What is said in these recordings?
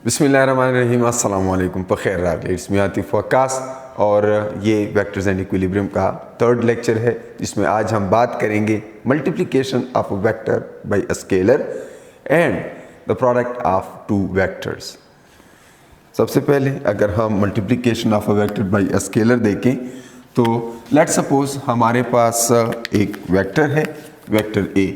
बिस्मिल्लाहिर्रहमानिर्रहीम, अस्सलाम वालेकुम, बखैर रागले। इट्स मी आतिफ वक्कास और ये वेक्टर्स एंड इक्विलिब्रियम का थर्ड लेक्चर है, जिसमें आज हम बात करेंगे multiplication of a vector by a scalar and the product of two vectors. सबसे पहले अगर हम multiplication of a vector by a scalar देखें तो लेट्स सपोज हमारे पास एक वेक्टर है, वेक्टर ए,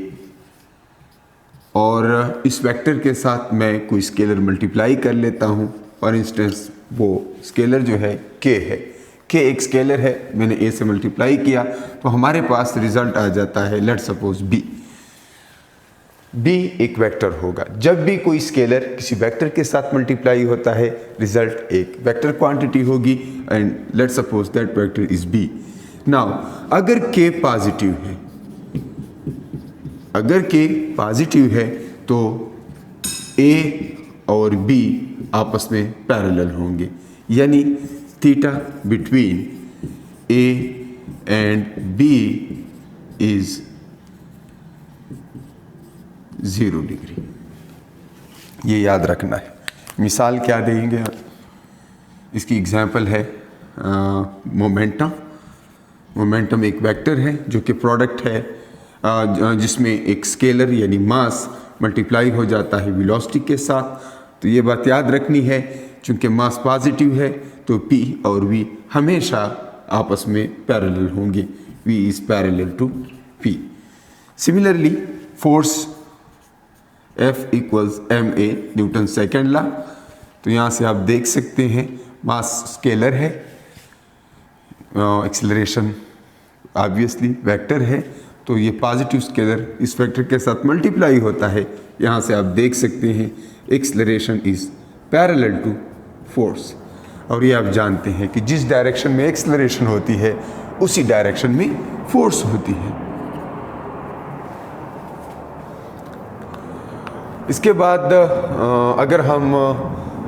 और इस वेक्टर के साथ मैं कोई स्केलर मल्टीप्लाई कर लेता हूँ। फॉर इंस्टेंस वो स्केलर जो है के है, के एक स्केलर है, मैंने ए से मल्टीप्लाई किया तो हमारे पास रिजल्ट आ जाता है लेट्स सपोज बी। बी एक वेक्टर होगा। जब भी कोई स्केलर किसी वेक्टर के साथ मल्टीप्लाई होता है रिजल्ट एक वेक्टर क्वांटिटी होगी and let's suppose that vector is B. Now अगर के पॉजिटिव है, अगर के पॉजिटिव है तो ए और बी आपस में पैरेलल होंगे, यानी theta between A and B is 0 degree. ये याद रखना है। मिसाल क्या देंगे, इसकी एग्जांपल है मोमेंटम। मोमेंटम एक वेक्टर है जो कि प्रोडक्ट है जिसमें एक स्केलर यानी मास मल्टीप्लाई हो जाता है वेलोसिटी के साथ। तो ये बात याद रखनी है, चूंकि मास पॉजिटिव है तो P और V हमेशा आपस में पैरेलल होंगे। V is parallel to P। Similarly force F equals ma Newton second law. तो यहाँ से आप देख सकते हैं मास स्केलर है, एक्सेलरेशन ऑब्वियसली वेक्टर है, तो ये पॉजिटिव स्केलर इस वेक्टर के साथ मल्टीप्लाई होता है। यहाँ से आप देख सकते हैं acceleration is parallel to force, और ये आप जानते हैं कि जिस डायरेक्शन में एक्सेलरेशन होती है उसी डायरेक्शन में फोर्स होती है। इसके बाद अगर हम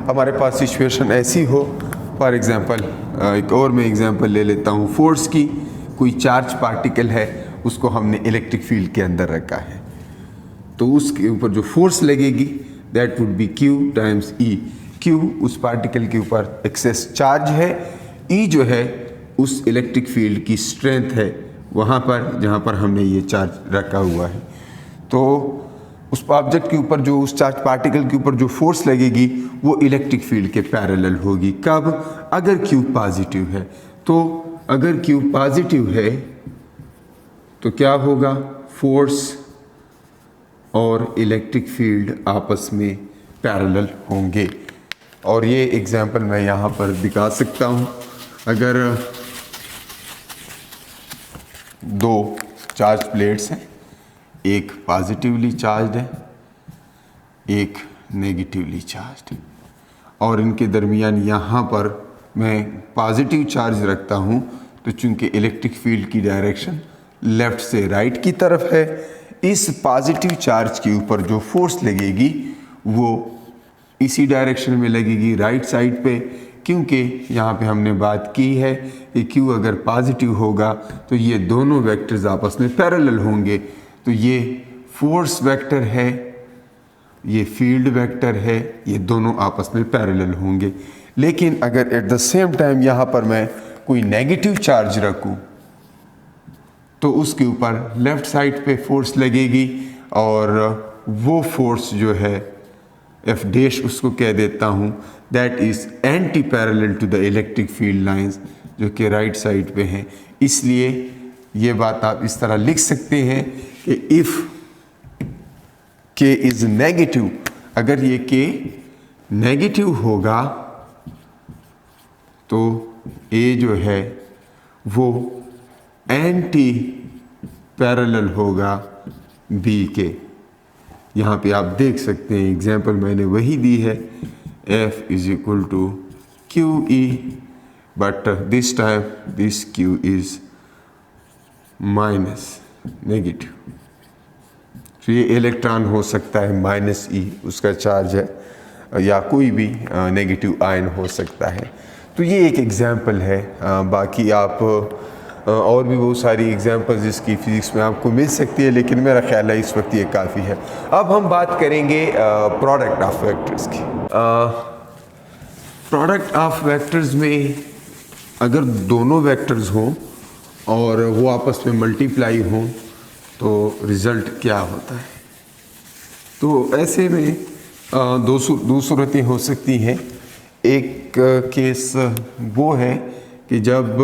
हमारे पास सिचुएशन ऐसी हो, फॉर एग्जांपल एक और मैं एग्जांपल ले लेता हूँ फोर्स की। कोई चार्ज पार्टिकल है, उसको हमने इलेक्ट्रिक फील्ड के अंदर रखा है, तो उसके ऊपर जो फोर्स लगेगी that would B Q times E। Q उस पार्टिकल के ऊपर एक्सेस चार्ज है, E जो है उस इलेक्ट्रिक फील्ड की स्ट्रेंथ है वहाँ पर जहाँ पर हमने ये चार्ज रखा हुआ है। तो उस ऑब्जेक्ट के ऊपर जो उस चार्ज पार्टिकल के ऊपर जो फोर्स लगेगी वो इलेक्ट्रिक फील्ड के पैरेलल होगी। कब? अगर Q पॉजिटिव है। तो अगर Q पॉजिटिव है तो क्या होगा, फोर्स और इलेक्ट्रिक फील्ड आपस में पैरेलल होंगे। और ये एग्जांपल मैं यहाँ पर दिखा सकता हूँ। अगर दो चार्ज प्लेट्स हैं, एक पॉजिटिवली चार्ज है, एक नेगेटिवली चार्ज है, और इनके दरमियान यहाँ पर मैं पॉजिटिव चार्ज रखता हूँ, तो चूंकि इलेक्ट्रिक फील्ड की डायरेक्शन लेफ्ट से राइट की तरफ है, इस पॉजिटिव चार्ज के ऊपर जो फोर्स लगेगी वो इसी डायरेक्शन में लगेगी, राइट साइड पे, क्योंकि यहाँ पे हमने बात की है कि Q अगर पॉजिटिव होगा तो ये दोनों वेक्टर्स आपस में पैरेलल होंगे। तो ये फोर्स वेक्टर है, ये फील्ड वेक्टर है, ये दोनों आपस में पैरेलल होंगे। लेकिन अगर एट द सेम टाइम यहाँ पर मैं कोई नेगेटिव चार्ज रखूँ तो उसके ऊपर लेफ्ट साइड पे फोर्स लगेगी, और वो फोर्स जो है F डैश उसको कह देता हूँ, that is anti parallel to the electric field lines जो कि राइट साइड पे हैं। इसलिए ये बात आप इस तरह लिख सकते हैं कि इफ़ K इज़ नेगेटिव, अगर ये K नेगेटिव होगा तो A जो है वो एंटी पैरेलल होगा B के। यहाँ पे आप देख सकते हैं एग्जांपल मैंने वही दी है, F is equal to QE, but this time this Q is minus negative. तो ये इलेक्ट्रॉन हो सकता है -E उसका चार्ज है, या कोई भी नेगेटिव आयन हो सकता है। तो ये एक एग्जांपल है। बाकी आप और भी बहुत सारी एग्जांपल्स जिसकी फिज़िक्स में आपको मिल सकती है, लेकिन मेरा ख्याल है इस वक्त ये काफ़ी है। अब हम बात करेंगे प्रोडक्ट ऑफ वेक्टर्स की। प्रोडक्ट ऑफ वेक्टर्स में अगर दोनों वेक्टर्स हों और वो आपस में मल्टीप्लाई हों तो रिज़ल्ट क्या होता है। तो ऐसे में दो सूरतें हो सकती हैं। एक केस वो है कि जब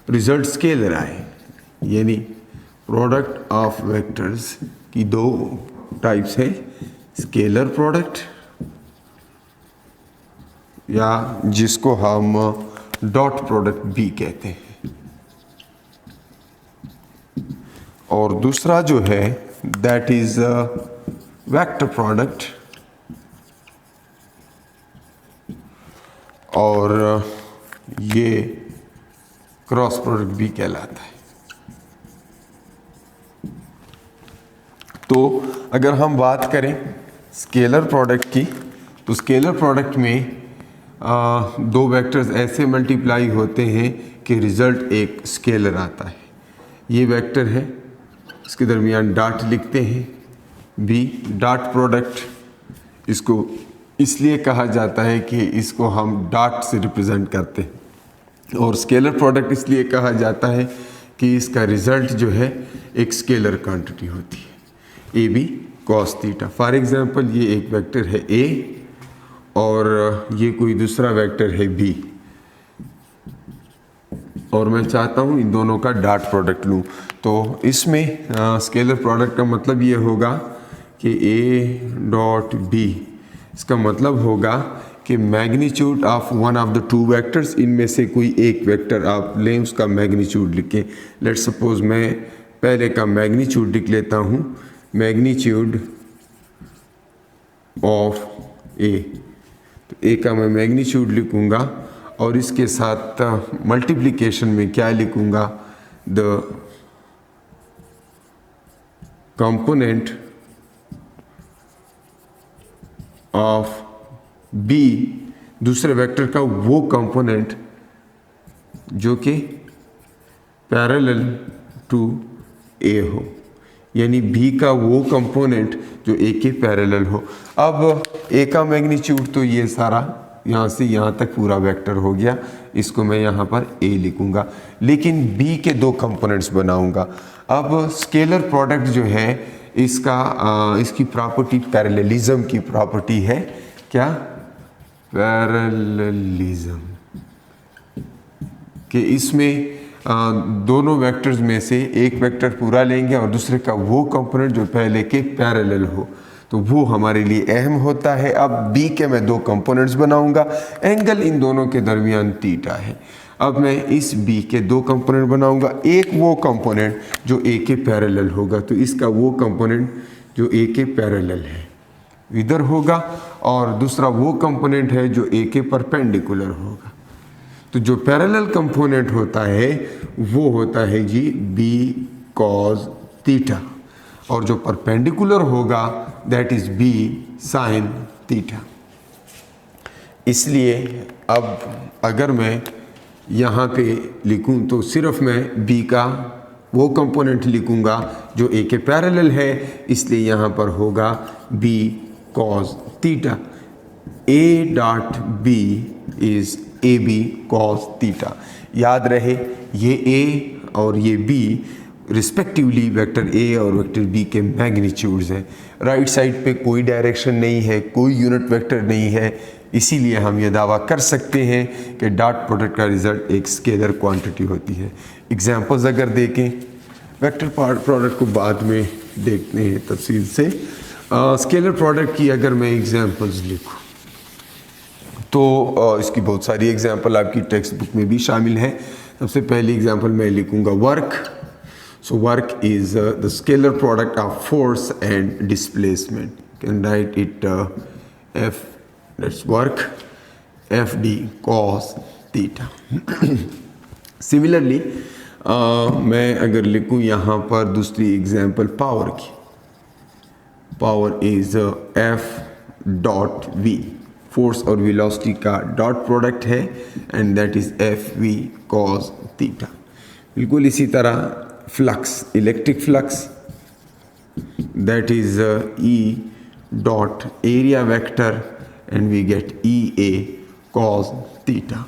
रिज़ल्ट स्केलर आए, यानी प्रोडक्ट ऑफ वेक्टर्स की दो टाइप्स है, स्केलर प्रोडक्ट या जिसको हम डॉट प्रोडक्ट भी कहते हैं, और दूसरा जो है दैट इज वेक्टर प्रोडक्ट, और ये क्रॉस प्रोडक्ट भी कहलाता है। तो अगर हम बात करें स्केलर प्रोडक्ट की, तो स्केलर प्रोडक्ट में दो वेक्टर्स ऐसे मल्टीप्लाई होते हैं कि रिज़ल्ट एक स्केलर आता है। ये वेक्टर है, इसके दरमियान डॉट लिखते हैं, बी डॉट प्रोडक्ट। इसको इसलिए कहा जाता है कि इसको हम डॉट से रिप्रेजेंट करते हैं, और स्केलर प्रोडक्ट इसलिए कहा जाता है कि इसका रिज़ल्ट जो है एक स्केलर क्वांटिटी होती है, A B cos theta. For example ये एक वेक्टर है ए और ये कोई दूसरा वेक्टर है बी, और मैं चाहता हूँ इन दोनों का डॉट प्रोडक्ट लूँ। तो इसमें स्केलर प्रोडक्ट का मतलब ये होगा कि ए डॉट बी, इसका मतलब होगा कि magnitude of one of the two vectors, इनमें से कोई एक वेक्टर आप लें, उसका मैग्नीट्यूड लिखें। लेट्स सपोज मैं पहले का मैग्नीट्यूड लिख लेता हूँ, मैग्नीट्यूड ऑफ ए। तो ए का मैं मैग्नीट्यूड लिखूँगा और इसके साथ मल्टीप्लिकेशन में क्या लिखूँगा, द कंपोनेंट ऑफ बी, दूसरे वेक्टर का वो कंपोनेंट जो कि पैरेलल टू ए हो, यानी बी का वो कंपोनेंट जो ए के पैरेलल हो। अब ए का मैग्नीट्यूड तो ये सारा यहाँ से यहाँ तक पूरा वेक्टर हो गया, इसको मैं यहाँ पर ए लिखूँगा, लेकिन बी के दो कंपोनेंट्स बनाऊँगा। अब स्केलर प्रोडक्ट जो है इसकी प्रॉपर्टी पैरेललिज्म की प्रॉपर्टी है। क्या? पैरेललिज्म, कि इसमें दोनों वेक्टर्स में से एक वेक्टर पूरा लेंगे और दूसरे का वो कंपोनेंट जो पहले के पैरेलल हो, तो वो हमारे लिए अहम होता है। अब बी के मैं दो कंपोनेंट्स बनाऊंगा, एंगल इन दोनों के दरमियान थीटा है। अब मैं इस बी के दो कंपोनेंट बनाऊंगा, एक वो कंपोनेंट जो ए के पैरेलल होगा, तो इसका वो कंपोनेंट जो ए के पैरेलल है इधर होगा, और दूसरा वो कंपोनेंट है जो ए के परपेंडिकुलर होगा। तो जो पैरेलल कंपोनेंट होता है वो होता है जी बी कॉस थीटा, और जो परपेंडिकुलर होगा that is B sine theta. इसलिए अब अगर मैं यहाँ पे लिखूँ तो सिर्फ मैं बी का वो कंपोनेंट लिखूँगा जो ए के पैरेलल है, इसलिए यहाँ पर होगा B cos theta. A dot B is A B cos theta. याद रहे ये ए और ये बी रिस्पेक्टिवली वेक्टर ए और वेक्टर बी के मैग्नीट्यूड्स हैं। राइट साइड पे कोई डायरेक्शन नहीं है, कोई यूनिट वेक्टर नहीं है, इसीलिए हम ये दावा कर सकते हैं कि डॉट प्रोडक्ट का रिजल्ट एक स्केलर क्वांटिटी होती है। एग्जांपल्स अगर देखें, वेक्टर प्रोडक्ट को बाद में देखते हैं तफसील से। स्केलर प्रोडक्ट की अगर मैं एग्जांपल्स लिखूँ तो इसकी बहुत सारी एग्जांपल आपकी टेक्स्ट बुक में भी शामिल है। सबसे पहली एग्जांपल मैं लिखूँगा work. So work is the scalar product of force and displacement. Can write it F, let's work F D cos theta. Similarly मैं अगर लिखूँ यहाँ पर दूसरी एग्जांपल पावर की, power is F dot V, force और वेलोसिटी का dot product है, and that is F V cos theta. बिल्कुल इसी तरह flux, electric flux, that is E dot area vector, and we get E A cos theta.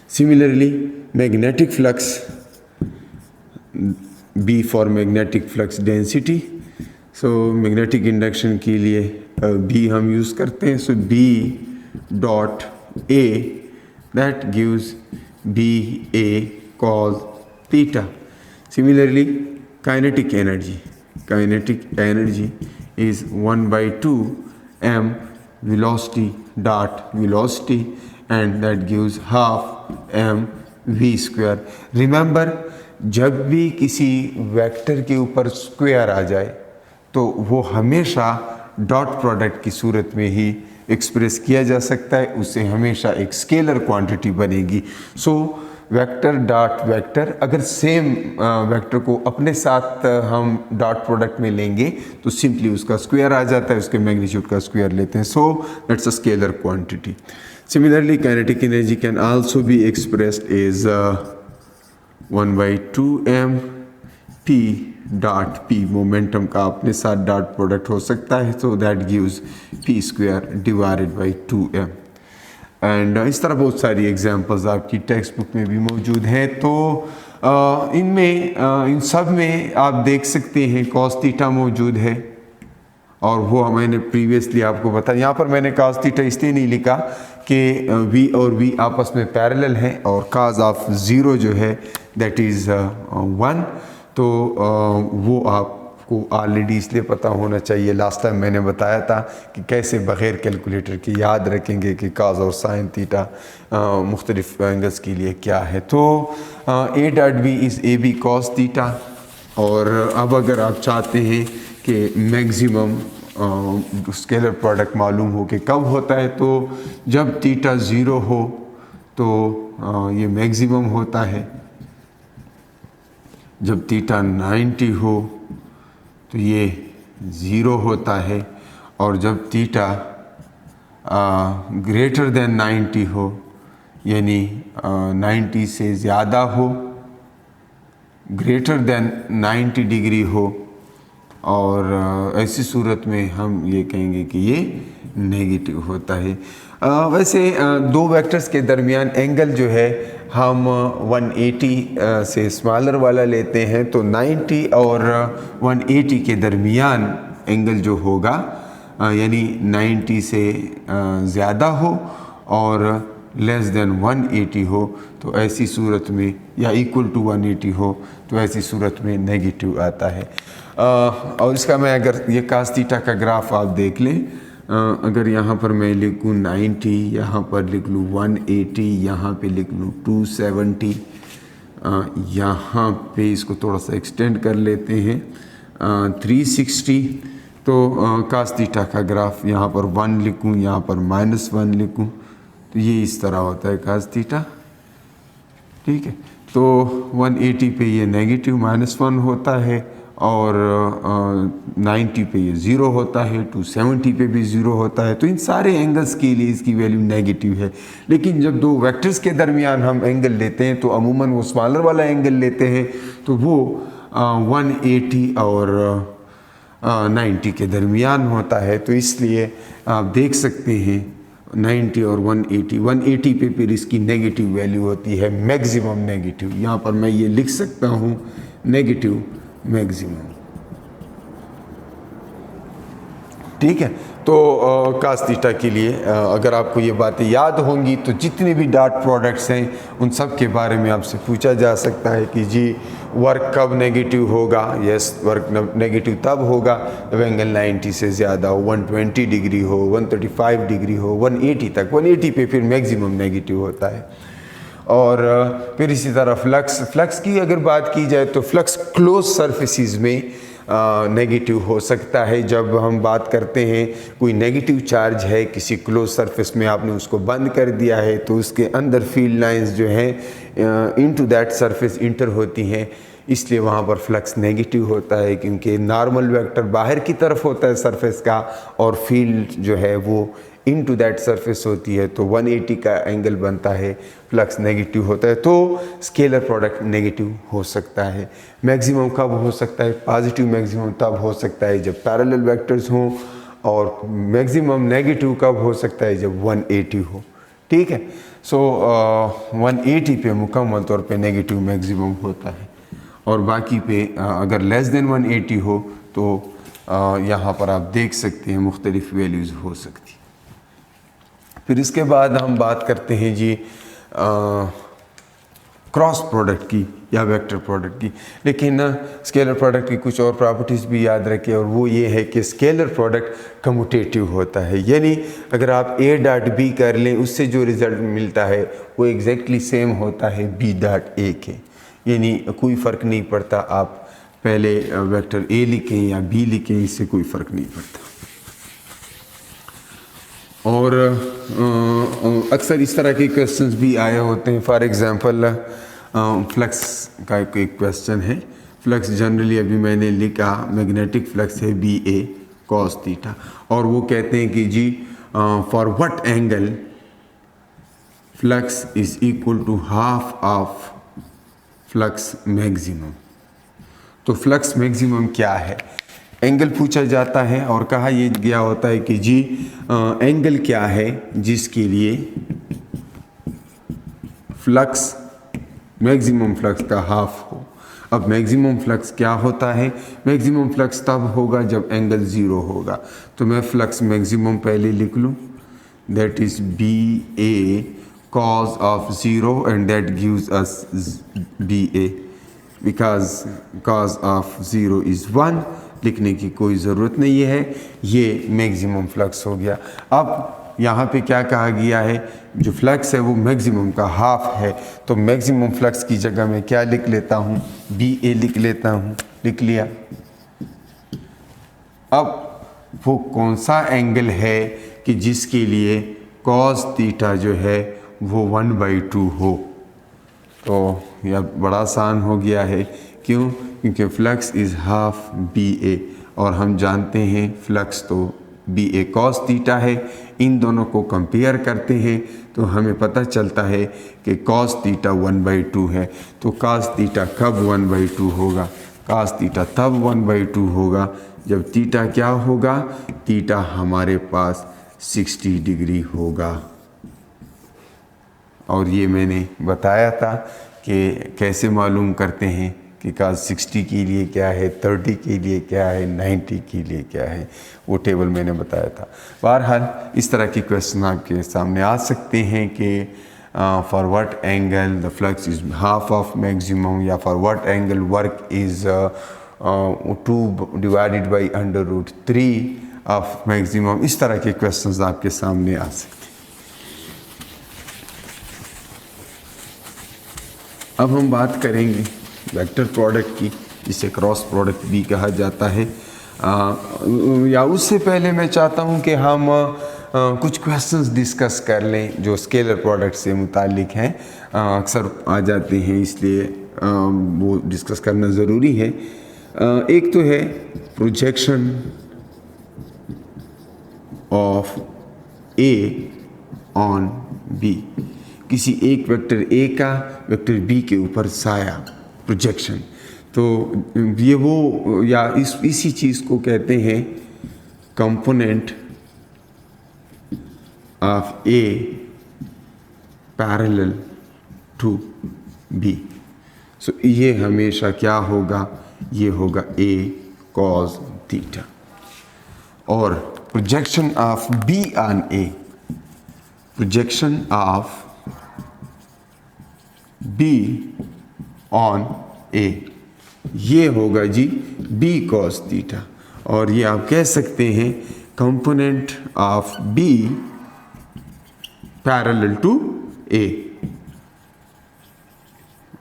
Similarly, magnetic flux, B for magnetic flux density. So magnetic induction के लिए B हम use करते हैं. So B dot A, that gives BA cos theta. Similarly, kinetic energy is 1 by 2 m velocity dot velocity, and that gives half m v square. Remember, जब भी किसी vector के ऊपर स्क्वायर आ जाए तो वो हमेशा डॉट प्रोडक्ट की सूरत में ही एक्सप्रेस किया जा सकता है, उससे हमेशा एक स्केलर क्वांटिटी बनेगी. सो वेक्टर डॉट वेक्टर, अगर सेम वेक्टर को अपने साथ हम डॉट प्रोडक्ट में लेंगे तो सिंपली उसका स्क्वायर आ जाता है, उसके मैग्नीट्यूड का स्क्वायर लेते हैं. So that's a scalar quantity. Similarly, kinetic energy can also be expressed as 1 by 2m p dot p, momentum का अपने साथ डॉट प्रोडक्ट हो सकता है. So that gives p square divided by 2m. And इस तरह बहुत सारी एग्जांपल्स आपकी टेक्स्ट बुक में भी मौजूद हैं. तो इन सब में आप देख सकते हैं cos थीटा मौजूद है, और वो मैंने प्रीवियसली आपको बताया. यहाँ पर मैंने cos थीटा इसलिए नहीं लिखा कि v और v आपस में पैरेलल हैं, और cos ऑफ 0 जो है दैट इज़ 1. तो वो आपको ऑलरेडी इसलिए पता होना चाहिए. लास्ट टाइम मैंने बताया था कि कैसे बग़ैर कैलकुलेटर के याद रखेंगे कि cos और sin थीटा मुख्तलिफ एंगल्स के लिए क्या है. तो a dot b is A B cos theta. और अब अगर आप चाहते हैं कि मैक्सिमम स्केलर प्रोडक्ट मालूम हो कि कब होता है, तो जब थीटा 0 हो तो ये मैक्सिमम होता है, जब थीटा 90 हो तो ये 0 होता है, और जब थीटा ग्रेटर देन 90 हो, यानी 90 से ज़्यादा हो, ग्रेटर देन 90 डिग्री हो, और ऐसी सूरत में हम ये कहेंगे कि ये नेगेटिव होता है. वैसे दो वेक्टर्स के दरमियान एंगल जो है हम 180 से स्मॉलर वाला लेते हैं, तो 90 और 180 के दरमियान एंगल जो होगा, यानी 90 से ज़्यादा हो और लेस देन 180 हो, तो ऐसी सूरत में, या इक्वल टू 180 हो, तो ऐसी सूरत में नेगेटिव आता है. और इसका मैं अगर ये cos थीटा का ग्राफ आप देख लें, अगर यहाँ पर मैं लिखूँ 90, यहाँ पर लिख लूँ 180, यहाँ पे लिख लूँ 270, यहाँ पे इसको थोड़ा सा एक्सटेंड कर लेते हैं 360, तो cos थीटा का ग्राफ यहाँ पर 1 लिखूँ, यहाँ पर -1 लिखूँ, तो ये इस तरह होता है cos थीटा. ठीक है, तो 180 पे ये नेगेटिव -1 होता है, और 90 पे ये 0 होता है, 270 पे भी 0 होता है. तो इन सारे एंगल्स के लिए इसकी वैल्यू नेगेटिव है. लेकिन जब दो वेक्टर्स के दरमियान हम एंगल लेते हैं तो अमूमन वो स्मॉलर वाला एंगल लेते हैं, तो वो 180 और 90 के दरमियान होता है. तो इसलिए आप देख सकते हैं 90 और 180 पे फिर इसकी नेगेटिव वैल्यू होती है, मैक्सिमम नेगेटिव. यहाँ पर मैं ये लिख सकता हूँ नेगेटिव मैक्सिमम. ठीक है, तो cos थीटा के लिए अगर आपको ये बातें याद होंगी तो जितने भी डॉट प्रोडक्ट्स हैं उन सब के बारे में आपसे पूछा जा सकता है कि जी वर्क कब नेगेटिव होगा. यस, वर्क नेगेटिव तब होगा जब एंगल 90 से ज़्यादा हो, 120 डिग्री हो, 135 डिग्री हो, 180 तक. 180 पे फिर मैक्सिमम नेगेटिव होता है. और फिर इसी तरह फ्लक्स की अगर बात की जाए तो फ्लक्स क्लोज सरफेसेस में नेगेटिव हो सकता है. जब हम बात करते हैं कोई नेगेटिव चार्ज है किसी क्लोज सरफेस में, आपने उसको बंद कर दिया है, तो उसके अंदर फील्ड लाइंस जो हैं इनटू दैट सरफेस इंटर होती हैं, इसलिए वहाँ पर फ्लक्स नेगेटिव होता है, क्योंकि नॉर्मल वेक्टर बाहर की तरफ होता है सरफेस का, और फील्ड जो है वो इनटू दैट सरफेस होती है. तो 180 का एंगल बनता है, फ्लक्स नेगेटिव होता है. तो स्केलर प्रोडक्ट नेगेटिव हो सकता है. मैक्सिमम कब हो सकता है? पॉजिटिव मैक्सिमम तब हो सकता है जब पैरेलल वेक्टर्स हों, और मैक्सिमम नेगेटिव कब हो सकता है? जब 180 हो. ठीक है। सो 180 पे मुकम्मल तौर पे नेगेटिव मैक्सिमम होता है, और बाकी पे अगर लेस देन 180 हो तो यहाँ पर आप देख सकते हैं मुख्तलिफ वैल्यूज़ हो सकती। फिर इसके बाद हम बात करते हैं जी क्रॉस प्रोडक्ट की या वेक्टर प्रोडक्ट की। लेकिन स्केलर प्रोडक्ट की कुछ और प्रॉपर्टीज़ भी याद रखें, और वो ये है कि स्केलर प्रोडक्ट कम्यूटेटिव होता है, यानी अगर आप a डॉट b कर लें उससे जो रिज़ल्ट मिलता है वो एग्जैक्टली सेम होता है b डॉट a के, यानी कोई फ़र्क नहीं पड़ता आप पहले वेक्टर a लिखें या b लिखें, इससे कोई फ़र्क नहीं पड़ता। और अक्सर इस तरह के क्वेश्चंस भी आए होते हैं। फॉर एग्ज़ाम्पल फ्लक्स का एक क्वेश्चन है। फ्लक्स जनरली अभी मैंने लिखा मैग्नेटिक फ्लक्स है बी ए कॉस थीटा, और वो कहते हैं कि जी for what angle flux is equal to half of flux maximum. तो फ्लक्स मैक्सिमम क्या है, एंगल पूछा जाता है और कहा ये गया होता है कि जी एंगल क्या है जिसके लिए फ्लक्स मैक्सिमम फ्लक्स का हाफ हो। अब मैक्सिमम फ्लक्स क्या होता है, मैक्सिमम फ्लक्स तब होगा जब एंगल ज़ीरो होगा। तो मैं फ्लक्स मैक्सिमम पहले लिख लूँ, that is B A cos of 0 and that gives us BA because cos of 0 is 1, लिखने की कोई ज़रूरत नहीं है, ये मैक्सिमम फ्लक्स हो गया। अब यहाँ पे क्या कहा गया है, जो फ्लक्स है वो मैक्सिमम का हाफ है, तो मैक्सिमम फ्लक्स की जगह मैं क्या लिख लेता हूँ, BA लिख लेता हूँ, लिख लिया। अब वो कौन सा एंगल है कि जिसके लिए cos थीटा जो है वो 1/2 हो, तो यह बड़ा आसान हो गया है। क्यों, क्योंकि फ्लक्स इज़ हाफ बी ए, और हम जानते हैं फ्लक्स तो बी ए कॉस थीटा है। इन दोनों को कंपेयर करते हैं तो हमें पता चलता है कि कॉस थीटा 1/2 है। तो कॉस थीटा कब 1/2 होगा, कॉस थीटा तब 1/2 होगा जब थीटा क्या होगा, थीटा हमारे पास 60 डिग्री होगा। और ये मैंने बताया था कि कैसे मालूम करते हैं कि cos 60 के लिए क्या है, 30 के लिए क्या है, 90 के लिए क्या है, वो टेबल मैंने बताया था। बहरहाल इस तरह के क्वेश्चन आपके सामने आ सकते हैं कि for what angle the flux is half of maximum, या for what angle work is 2 divided by √3 of maximum. इस तरह के क्वेश्चंस आपके सामने आ सकते हैं। अब हम बात करेंगे वेक्टर प्रोडक्ट की, जिसे क्रॉस प्रोडक्ट भी कहा जाता है। या उससे पहले मैं चाहता हूं कि हम कुछ क्वेश्चंस डिस्कस कर लें जो स्केलर प्रोडक्ट से मुतालिक हैं। अक्सर आ जाते हैं, इसलिए वो डिस्कस करना ज़रूरी है। एक तो है projection of A on B, किसी एक वेक्टर ए का वेक्टर बी के ऊपर साया, प्रोजेक्शन। तो ये वो या इसी चीज़ को कहते हैं component of A parallel to B. So ये हमेशा क्या होगा, ये होगा ए कॉस थीटा। और projection of B on A, projection of B on A, ये होगा जी बी कॉस थीटा। और ये आप कह सकते हैं component of B parallel to A,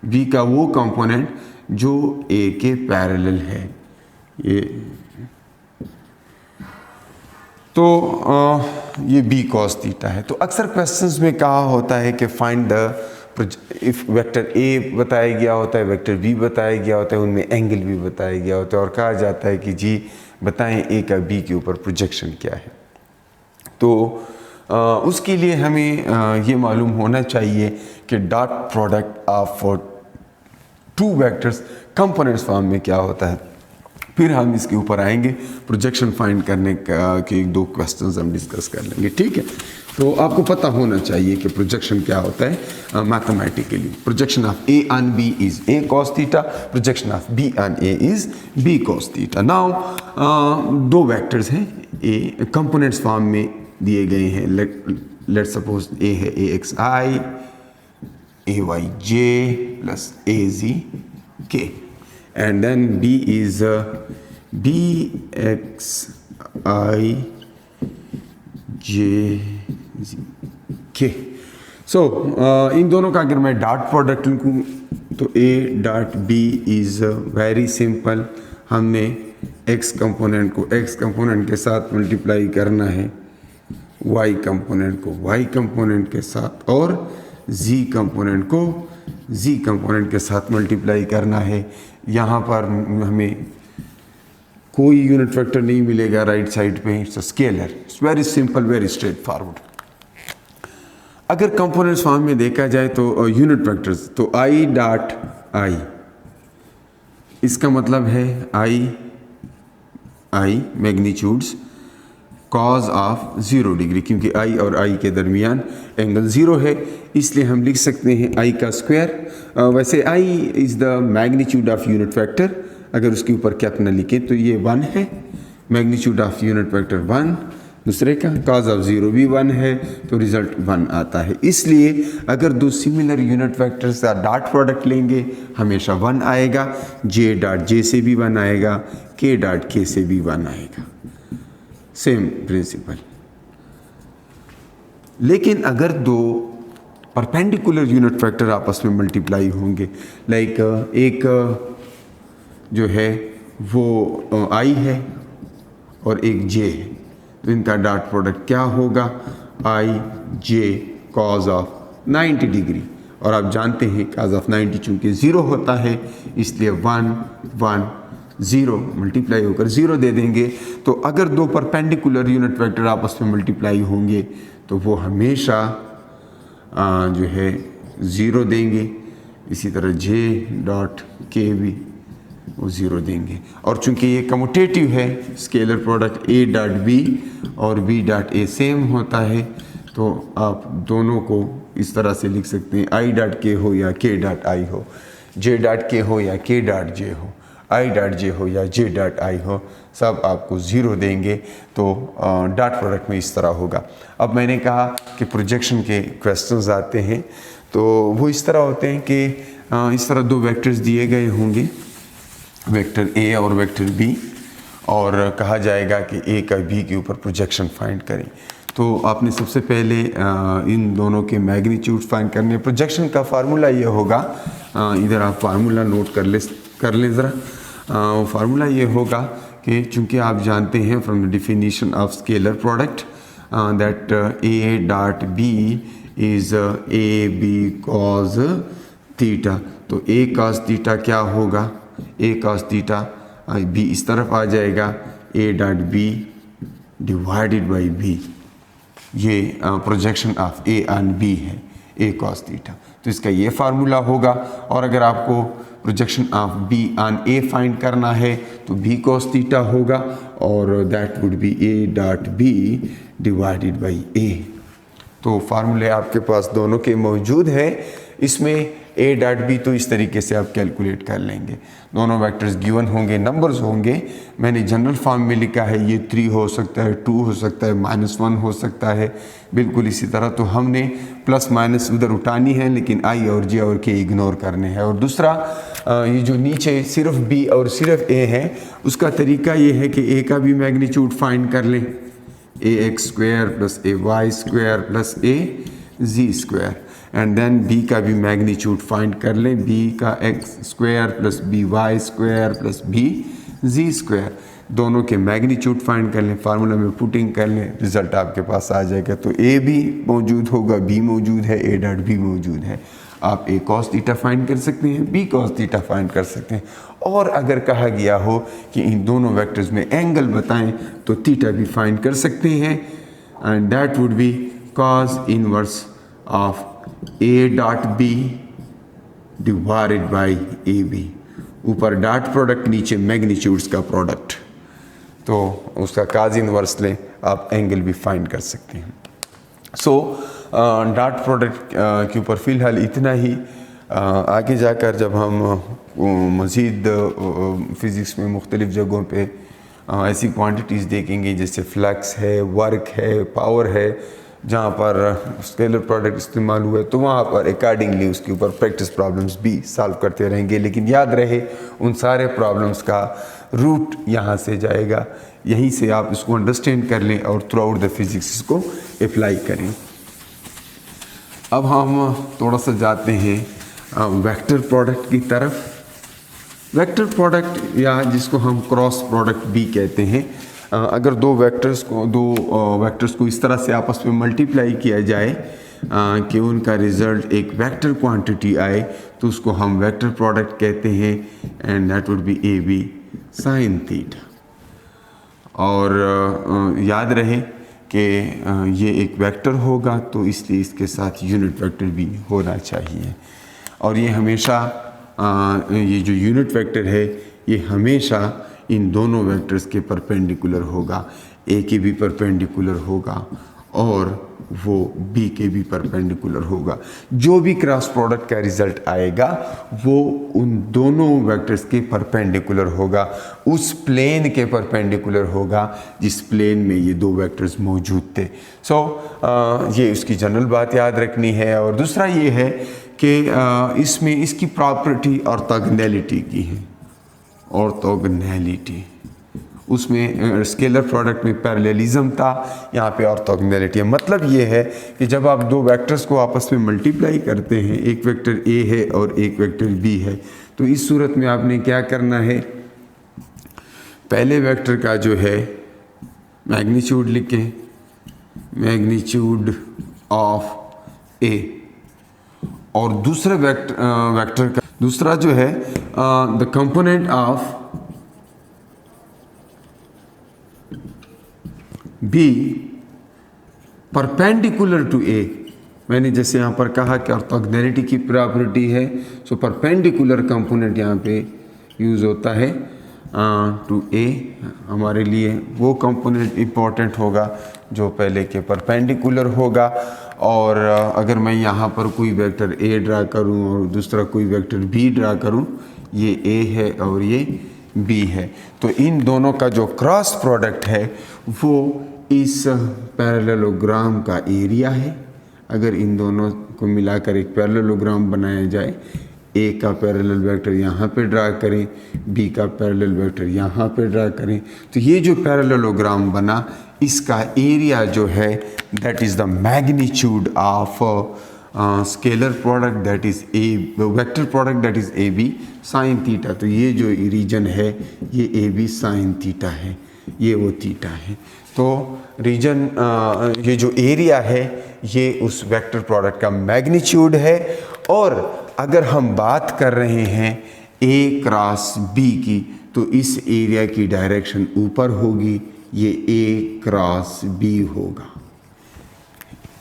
B का वो कंपोनेंट जो ए के पैरेलल है। ये तो ये बी कॉस थीटा है। तो अक्सर क्वेश्चंस में कहा होता है कि find the, if vector A बताया गया होता है, वेक्टर बी बताया गया होता है, उनमें एंगल भी बताया गया होता है, और कहा जाता है कि जी बताएं ए का बी के ऊपर प्रोजेक्शन क्या है। तो उसके लिए हमें ये मालूम होना चाहिए कि dot product of 2 vectors components form में क्या होता है। फिर हम इसके ऊपर आएंगे, प्रोजेक्शन फाइंड करने के 2 क्वेश्चंस हम डिस्कस कर लेंगे, ठीक है। तो आपको पता होना चाहिए कि प्रोजेक्शन क्या होता है mathematically. Projection of A on B is A cos theta, projection of B on A is B cos theta. Now 2 vectors हैं, ए कंपोनेंट्स फॉर्म में दिए गए हैं। लेट सपोज ए है A X I, A Y J plus A Z के, and then b is bx I j k। so इन दोनों का अगर मैं डॉट प्रोडक्ट लिखूँ तो a dot b is very simple. हमने x कंपोनेंट को x कंपोनेंट के साथ मल्टीप्लाई करना है, y कंपोनेंट को y कंपोनेंट के साथ, और z कंपोनेंट को z कंपोनेंट के साथ मल्टीप्लाई करना है। यहाँ पर हमें कोई यूनिट वेक्टर नहीं मिलेगा राइट साइड पे, it's a scalar. It's very simple, very straight forward. अगर कंपोनेंट्स फॉर्म में देखा जाए तो यूनिट वेक्टर्स, तो i डॉट i, इसका मतलब है i magnitudes cause of 0 degree, क्योंकि i और i के दरमियान एंगल 0 है, इसलिए हम लिख सकते हैं i का स्क्वायर। वैसे i is the magnitude of unit vector, अगर उसके ऊपर कैप न लिखे तो ये 1 है, मैग्नीट्यूड ऑफ यूनिट वेक्टर 1, दूसरे का कॉज ऑफ 0 भी 1 है, तो रिजल्ट 1 आता है। इसलिए अगर 2 सिमिलर यूनिट वेक्टर्स का डॉट प्रोडक्ट लेंगे हमेशा 1 आएगा, j डॉट j से भी 1 आएगा, k डॉट k से भी 1 आएगा, सेम प्रिंसिपल। लेकिन अगर 2 परपेंडिकुलर यूनिट वेक्टर आपस में मल्टीप्लाई होंगे, लाइक एक जो है वो i है और एक j है, तो इनका डॉट प्रोडक्ट क्या होगा, i j cause of 90 degree, और आप जानते हैं कॉज ऑफ 90 चूँकि 0 होता है, इसलिए 1 1 0 मल्टीप्लाई होकर 0 दे देंगे। तो अगर 2 परपेंडिकुलर यूनिट वेक्टर आपस में मल्टीप्लाई होंगे तो वो हमेशा जो है 0 देंगे। इसी तरह j डॉट k भी वो 0 देंगे। और चूंकि ये कम्यूटेटिव है, scalar product a dot b और b डॉट a सेम होता है, तो आप दोनों को इस तरह से लिख सकते हैं, i डॉट k हो या k डॉट i हो, j डॉट k हो या k डॉट j हो, i डॉट j हो या j डॉट i हो, सब आपको 0 देंगे। तो डॉट प्रोडक्ट में इस तरह होगा। अब मैंने कहा कि प्रोजेक्शन के क्वेश्चंस आते हैं, तो वो इस तरह होते हैं कि इस तरह 2 वेक्टर्स दिए गए होंगे, वेक्टर a और वेक्टर b, और कहा जाएगा कि a का b के ऊपर प्रोजेक्शन फाइंड करें। तो आपने सबसे पहले इन दोनों के मैग्नीट्यूड फाइंड करने। प्रोजेक्शन का फार्मूला ये होगा, इधर आप फार्मूला नोट कर लें ज़रा। फार्मूला ये होगा कि चूँकि आप जानते हैं from the definition of scalar product that a dot b is A B cos theta, तो a कॉस थीटा क्या होगा, a कॉस थीटा b इस तरफ आ जाएगा, a dot b divided by b, ये projection of a on b है, a cos theta. तो इसका ये फार्मूला होगा। और अगर आपको projection of b on a find करना है तो b कॉस थीटा होगा, और that would B a dot b divided by a। तो फार्मूले आपके पास दोनों के मौजूद हैं। इसमें a डॉट b तो इस तरीके से आप कैलकुलेट कर लेंगे, दोनों वेक्टर्स गिवन होंगे, नंबर्स होंगे। मैंने जनरल फॉर्म में लिखा है, ये 3 हो सकता है, 2 हो सकता है, -1 हो सकता है, बिल्कुल इसी तरह। तो हमने प्लस माइनस उधर उठानी है, लेकिन i और j और k इग्नोर करने हैं। और दूसरा ये जो नीचे सिर्फ b और सिर्फ a है, उसका तरीका ये है कि a का भी मैग्नीट्यूड फाइंड कर लें, ax square plus ay square plus az square, and then b का भी मैग्नीट्यूड फाइंड कर लें, b का x square plus by square plus bz square, दोनों के मैग्नीट्यूड फाइंड कर लें, फार्मूला में पुटिंग कर लें, रिजल्ट आपके पास आ जाएगा। तो a भी मौजूद होगा, b मौजूद है, a डॉट b मौजूद है। आप a कॉस थीटा फाइंड कर सकते हैं, b कॉस थीटा फाइंड कर सकते हैं। और अगर कहा गया हो कि इन दोनों वेक्टर्स में एंगल बताएं तो थीटा भी फाइंड कर सकते हैं, and that would B cos inverse of a dot b divided by ab। ऊपर डॉट प्रोडक्ट, नीचे मैग्नीट्यूड्स का प्रोडक्ट, तो उसका काज इनवर्स लें, आप एंगल भी फाइंड कर सकते हैं। सो डॉट प्रोडक्ट के ऊपर फ़िलहाल इतना ही। आगे जाकर जब हम मज़ीद फ़िज़िक्स में मुख्तलिफ़ जगहों पे ऐसी क्वांटिटीज़ देखेंगे जैसे फ्लक्स है, वर्क है, पावर है, जहाँ पर स्केलर प्रोडक्ट इस्तेमाल हुआ है, तो वहाँ पर अकॉर्डिंगली उसके ऊपर प्रैक्टिस प्रॉब्लम्स भी सॉल्व करते रहेंगे। लेकिन याद रहे उन सारे प्रॉब्लम्स का रूट यहाँ से जाएगा, यहीं से आप इसको अंडरस्टैंड कर लें और थ्रू आउट द फिज़िक्स इसको अप्लाई करें। अब हम थोड़ा सा जाते हैं वेक्टर प्रोडक्ट की तरफ। वेक्टर प्रोडक्ट या जिसको हम क्रॉस प्रोडक्ट भी कहते हैं, अगर दो वेक्टर्स को इस तरह से आपस में मल्टीप्लाई किया जाए कि उनका रिज़ल्ट एक वेक्टर क्वांटिटी आए, तो उसको हम वेक्टर प्रोडक्ट कहते हैं, and that would be A B sine theta. और याद रहे कि ये एक वेक्टर होगा, तो इसलिए इसके साथ यूनिट वेक्टर भी होना चाहिए। और ये हमेशा ये जो यूनिट वेक्टर है ये हमेशा इन दोनों वेक्टर्स के परपेंडिकुलर होगा, ए के भी परपेंडिकुलर होगा और वो बी के भी परपेंडिकुलर होगा। जो भी क्रॉस प्रोडक्ट का रिजल्ट आएगा वो उन दोनों वेक्टर्स के परपेंडिकुलर होगा, उस प्लेन के परपेंडिकुलर होगा जिस प्लेन में ये दो वेक्टर्स मौजूद थे। ये उसकी जनरल बात याद रखनी है। और दूसरा ये है कि इसमें इसकी प्रॉपर्टी ऑर्थोगोनैलिटी की है। ऑर्थोगोनैलिटी, उसमें स्केलर प्रोडक्ट में पैरेललिज्म था, यहाँ पे ऑर्थोगोनैलिटी है। मतलब ये है कि जब आप दो वेक्टर्स को आपस में मल्टीप्लाई करते हैं, एक वेक्टर ए है और एक वेक्टर बी है, तो इस सूरत में आपने क्या करना है, पहले वेक्टर का जो है मैग्नीट्यूड लिखें, मैग्नीट्यूड ऑफ ए, और दूसरे वेक्टर का दूसरा जो है the component of B perpendicular to A. मैंने जैसे यहाँ पर कहा कि ऑर्थोगोनैलिटी की प्रॉपर्टी है, सो परपेंडिकुलर कंपोनेंट यहाँ पे यूज़ होता है टू ए। हमारे लिए वो कंपोनेंट इम्पॉर्टेंट होगा जो पहले के परपेंडिकुलर होगा। और अगर मैं यहाँ पर कोई वेक्टर ए ड्रा करूँ और दूसरा कोई वेक्टर बी ड्रा करूँ, ये ए है और ये बी है, तो इन दोनों का जो क्रॉस प्रोडक्ट है वो इस पैरेललोग्राम का एरिया है। अगर इन दोनों को मिलाकर एक पैरेललोग्राम बनाया जाए, ए का पैरेलल वेक्टर यहाँ पे ड्रा करें, बी का पैरेलल वेक्टर यहाँ पे ड्रा करें, तो ये जो पैरेललोग्राम बना इसका एरिया जो है that is the magnitude of scalar product that is A, vector product that is A B sine theta. तो ये जो रीजन है ये ए बी साइन थीटा है, ये वो थीटा है। तो रीजन ये जो एरिया है ये उस वेक्टर प्रोडक्ट का मैग्नीट्यूड है। और अगर हम बात कर रहे हैं ए क्रॉस बी की, तो इस एरिया की डायरेक्शन ऊपर होगी, ये ए क्रॉस बी होगा,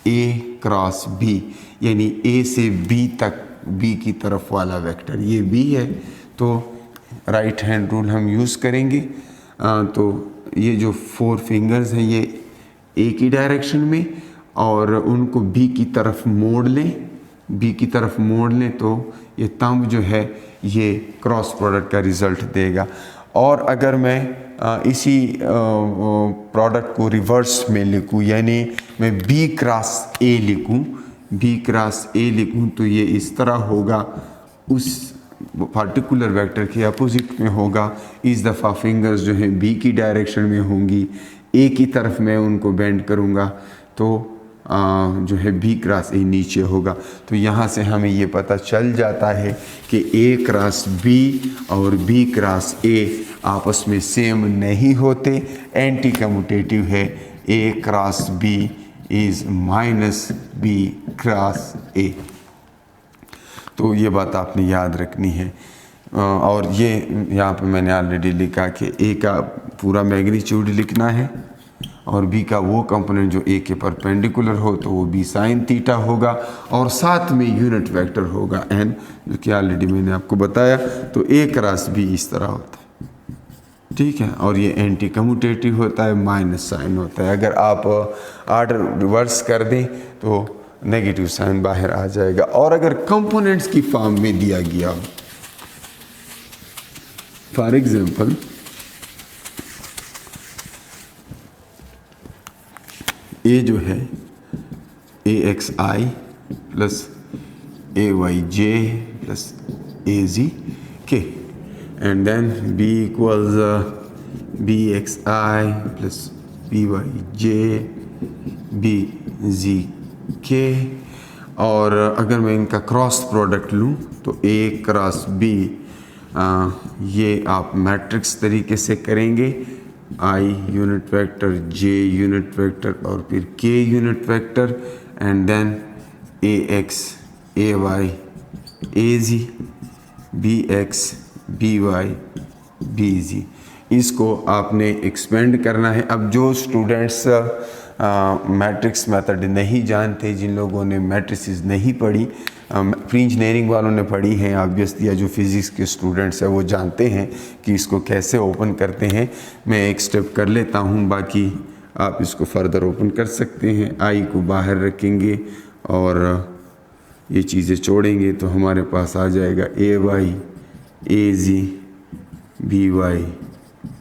ए क्रॉस बी, यानी ए से बी तक, बी की तरफ वाला वेक्टर ये बी है। तो राइट हैंड रूल हम यूज़ करेंगे। तो ये जो 4 फिंगर्स हैं ये ए की डायरेक्शन में, और उनको बी की तरफ मोड़ लें, बी की तरफ मोड़ लें तो ये थंब जो है ये क्रॉस प्रोडक्ट का रिज़ल्ट देगा। और अगर मैं इसी प्रोडक्ट को रिवर्स में लिखूँ, यानी मैं बी क्रॉस ए लिखूँ, बी क्रॉस ए लिखूँ, तो ये इस तरह होगा, उस पार्टिकुलर वेक्टर के अपोजिट में होगा। इस दफ़ा फिंगर्स जो हैं बी की डायरेक्शन में होंगी, ए की तरफ मैं उनको बेंड करूँगा तो जो है बी क्रॉस ए नीचे होगा। तो यहाँ से हमें ये पता चल जाता है कि ए क्रॉस बी और बी क्रॉस ए आपस में सेम नहीं होते, एंटी कम्यूटेटिव है। A cross B is minus B cross A. तो ये बात आपने याद रखनी है। और ये यहाँ पे मैंने ऑलरेडी लिखा कि ए का पूरा मैग्नीट्यूड लिखना है और बी का वो कंपोनेंट जो ए के परपेंडिकुलर हो तो वो बी साइन थीटा होगा, और साथ में यूनिट वेक्टर होगा एन, जो कि ऑलरेडी मैंने आपको बताया। तो ए क्रॉस बी इस तरह होता है, ठीक है। और ये एंटी कम्यूटेटिव होता है, माइनस साइन होता है। अगर आप ऑर्डर रिवर्स कर दें तो नेगेटिव साइन बाहर आ जाएगा। और अगर कंपोनेंट्स की फॉर्म में दिया गया हो, फॉर एग्जाम्पल ए जो है A X I plus A Y J plus A Z K, and then B equals B X I plus B Y J B Z K. और अगर मैं इनका क्रॉस प्रोडक्ट लूँ तो ए क्रॉस बी, ये आप मैट्रिक्स तरीके से करेंगे, I unit vector, J unit vector और फिर K unit vector, and then A X A Y A Z, B X B Y B Z. इसको आपने एक्सपेंड करना है। अब जो स्टूडेंट्स मैट्रिक्स मेथड नहीं जानते, जिन लोगों ने मैट्रिसेस नहीं पढ़ी, प्री इंजीनियरिंग वालों ने पढ़ी हैं ऑब्वियसली, या जो फिज़िक्स के स्टूडेंट्स हैं वो जानते हैं कि इसको कैसे ओपन करते हैं। मैं एक स्टेप कर लेता हूँ, बाकी आप इसको फर्दर ओपन कर सकते हैं। आई को बाहर रखेंगे और ये चीज़ें छोड़ेंगे तो हमारे पास आ जाएगा ए Y A Z B Y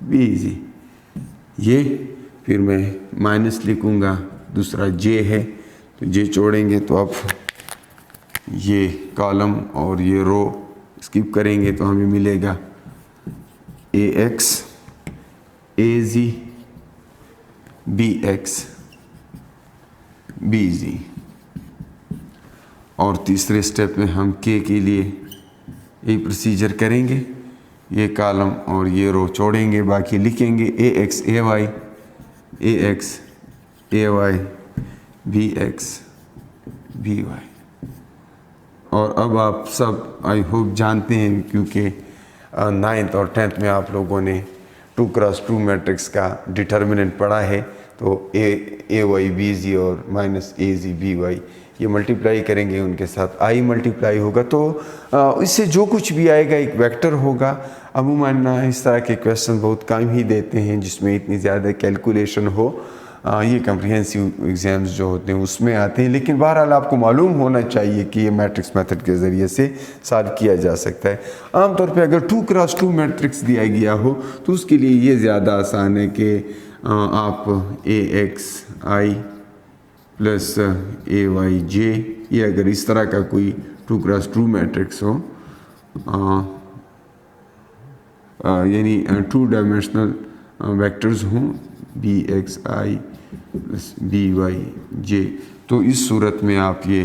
B जी। ये फिर मैं माइनस लिखूँगा, दूसरा जे है तो जे छोड़ेंगे तो अब ये कॉलम और ये रो स्किप करेंगे तो हमें मिलेगा ए एक्स ए जी बी एक्स बी जी। और तीसरे स्टेप में हम के लिए यही प्रोसीजर करेंगे, ये कॉलम और ये रो छोड़ेंगे, बाकी लिखेंगे A X A Y A X A Y B X B Y. और अब आप सब आई होप जानते हैं, क्योंकि 9th और 10th में आप लोगों ने 2x2 मैट्रिक्स का डिटर्मिनेंट पढ़ा है। तो ए वाई बी जी और माइनस ए जी बी वाई ये मल्टीप्लाई करेंगे, उनके साथ आई मल्टीप्लाई होगा, तो इससे जो कुछ भी आएगा एक वेक्टर होगा। अमूमन इस तरह के क्वेश्चन बहुत कम ही देते हैं जिसमें इतनी ज़्यादा कैलकुलेशन हो। ये कम्प्रिहेंसिव एग्ज़ाम्स जो होते हैं उसमें आते हैं, लेकिन बहरहाल आपको मालूम होना चाहिए कि ये मैट्रिक्स मेथड के ज़रिए से सॉल्व किया जा सकता है। आमतौर पे अगर 2x2 मैट्रिक्स दिया गया हो तो उसके लिए ये ज़्यादा आसान है कि आप ए X I plus A Y जे, ये अगर इस तरह का कोई 2x2 मैट्रिक्स हो, यानी 2 डायमेंशनल वेक्टर्स हों, B X I plus B Y जे, तो इस सूरत में आप ये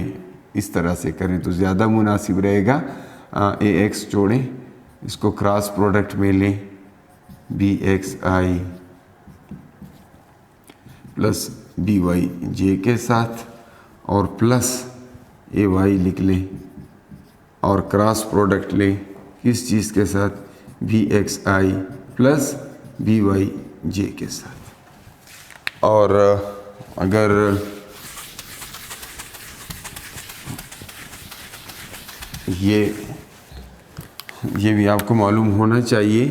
इस तरह से करें तो ज़्यादा मुनासिब रहेगा। ए एक्स जोड़ें, इसको क्रॉस प्रोडक्ट में लें, B X I plus B Y जे के साथ, और प्लस ए वाई लिख लें, और क्रॉस प्रोडक्ट लें किस चीज़ के साथ, B X I plus B Y जे के साथ। और अगर ये भी आपको मालूम होना चाहिए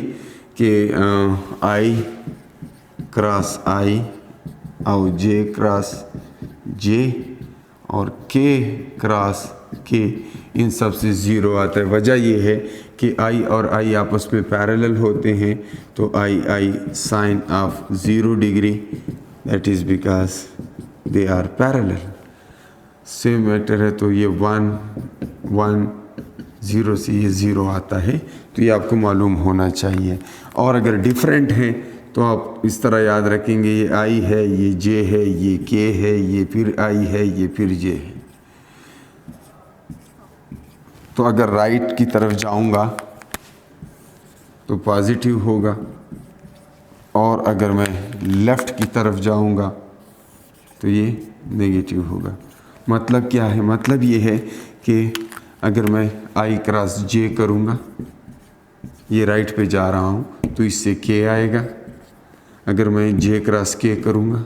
कि आई क्रॉस आई और जे क्रॉस जे और के क्रॉस के, इन सब से ज़ीरो आता है। वजह ये है कि आई और आई आपस में पैरेलल होते हैं, तो I sine of 0 degree, that is because they are parallel. Same vector है तो ये 1 1 0 से ये 0 आता है, तो ये आपको मालूम होना चाहिए। और अगर डिफरेंट हैं तो आप इस तरह याद रखेंगे, ये आई है, ये जे है, ये के है, ये फिर आई है, ये फिर जे है। तो अगर राइट की तरफ जाऊंगा तो पॉजिटिव होगा, और अगर मैं लेफ़्ट की तरफ जाऊंगा तो ये नेगेटिव होगा। मतलब क्या है? मतलब ये है कि अगर मैं आई क्रॉस जे करूँगा, ये राइट पे जा रहा हूँ तो इससे के आएगा, अगर मैं जे क्रॉस के करूँगा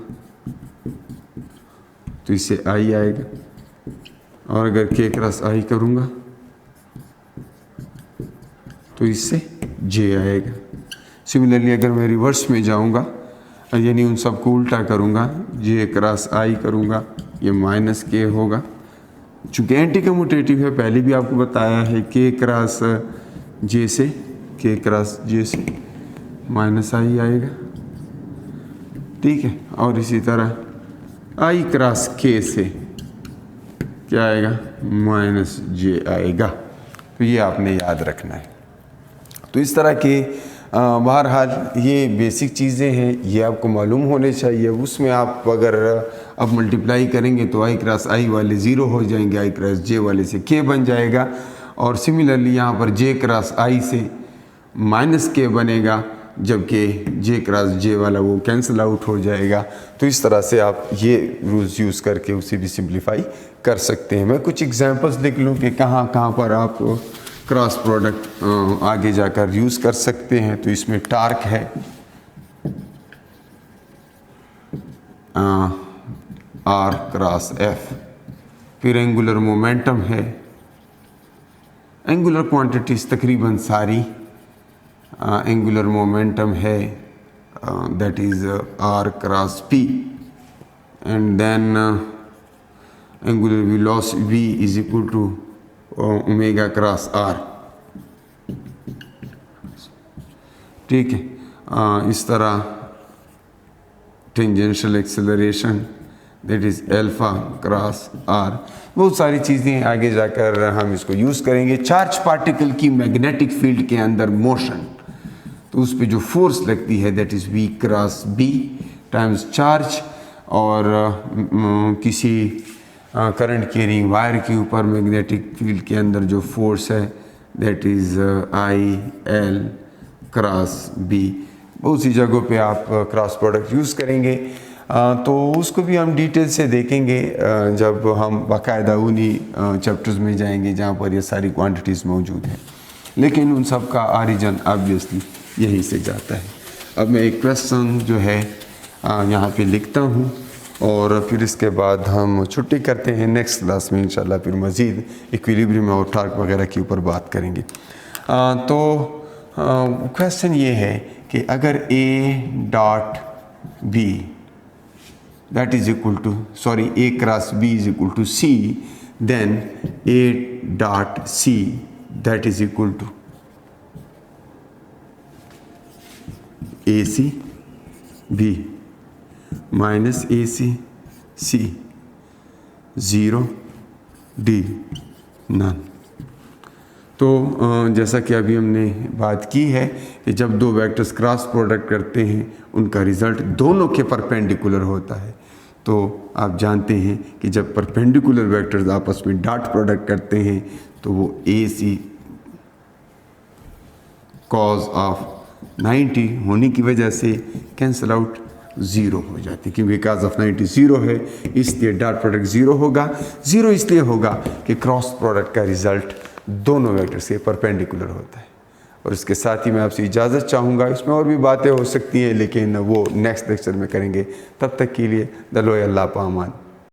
तो इससे आई आएगा, और अगर के क्रॉस आई करूँगा तो इससे जे आएगा। सिमिलरली अगर मैं रिवर्स में जाऊँगा, यानी उन सबको उल्टा करूँगा, जे क्रॉस आई करूँगा, ये माइनस के होगा। चूँकि एंटी कम्यूटेटिव है, पहले भी आपको बताया है, के क्रॉस जे से, के क्रॉस जे से माइनस आई आएगा, ठीक है। और इसी तरह आई क्रॉस के से क्या आएगा, माइनस जे आएगा। तो ये आपने याद रखना है। तो इस तरह के बहरहाल ये बेसिक चीज़ें हैं, ये आपको मालूम होने चाहिए। उसमें आप अगर अब मल्टीप्लाई करेंगे तो आई क्रॉस आई वाले ज़ीरो हो जाएंगे, आई क्रॉस जे वाले से के बन जाएगा, और सिमिलरली यहाँ पर जे क्रॉस आई से माइनस के बनेगा, जबकि जे क्रॉस जे वाला वो कैंसिल आउट हो जाएगा। तो इस तरह से आप ये रूल्स यूज़ करके उसे भी सिंप्लीफाई कर सकते हैं। मैं कुछ एग्जांपल्स लिख लूँ कि कहाँ कहाँ पर आप क्रॉस प्रोडक्ट आगे जाकर यूज़ कर सकते हैं। तो इसमें टार्क है, आर क्रॉस एफ, फिर एंगुलर मोमेंटम है, एंगुलर क्वांटिटीज़ तकरीबन सारी एंगुलर मोमेंटम है, that is R cross P, and then angular velocity v is equal to omega cross R, ठीक है। इस तरह tangential acceleration that is alpha cross R, बहुत सारी चीज़ें आगे जाकर हम इसको यूज़ करेंगे। चार्ज पार्टिकल की मैग्नेटिक फील्ड के अंदर मोशन, तो उस पर जो फोर्स लगती है that is V cross B times charge, और किसी करंट कैरिंग वायर के ऊपर मैग्नेटिक फील्ड के अंदर जो फोर्स है that is I L cross B. बहुत सी जगहों पे आप क्रॉस प्रोडक्ट यूज़ करेंगे, तो उसको भी हम डिटेल से देखेंगे जब हम बाकायदा उन्हीं चैप्टर्स में जाएंगे जहाँ पर ये सारी क्वांटिटीज़ मौजूद हैं। लेकिन उन सब का ऑरिजिन ऑब्वियसली यहीं से जाता है। अब मैं एक क्वेश्चन जो है यहाँ पे लिखता हूँ, और फिर इसके बाद हम छुट्टी करते हैं। नेक्स्ट क्लास में इंशाल्लाह फिर मज़ीद इक्विलिब्रियम और टॉर्क वगैरह के ऊपर बात करेंगे। तो क्वेश्चन ये है कि अगर A dot B that is equal to A cross B is equal to C, then A dot C that is equal to A C B minus A C C, zero D none. तो जैसा कि अभी हमने बात की है कि जब दो वेक्टर्स क्रॉस प्रोडक्ट करते हैं उनका रिज़ल्ट दोनों के परपेंडिकुलर होता है। तो आप जानते हैं कि जब परपेंडिकुलर वेक्टर्स आपस में डॉट प्रोडक्ट करते हैं तो वो ए सी कॉज ऑफ 90 होने की वजह से कैंसिल आउट ज़ीरो हो जाती है, क्योंकि काज ऑफ 90 ज़ीरो है, इसलिए डॉट प्रोडक्ट ज़ीरो होगा। ज़ीरो इसलिए होगा कि क्रॉस प्रोडक्ट का रिज़ल्ट दोनों वेक्टर्स के परपेंडिकुलर होता है। और इसके साथ ही मैं आपसे इजाज़त चाहूँगा। इसमें और भी बातें हो सकती हैं लेकिन वो नेक्स्ट लेक्चर में करेंगे। तब तक के लिए दलो अल्लाह पामान।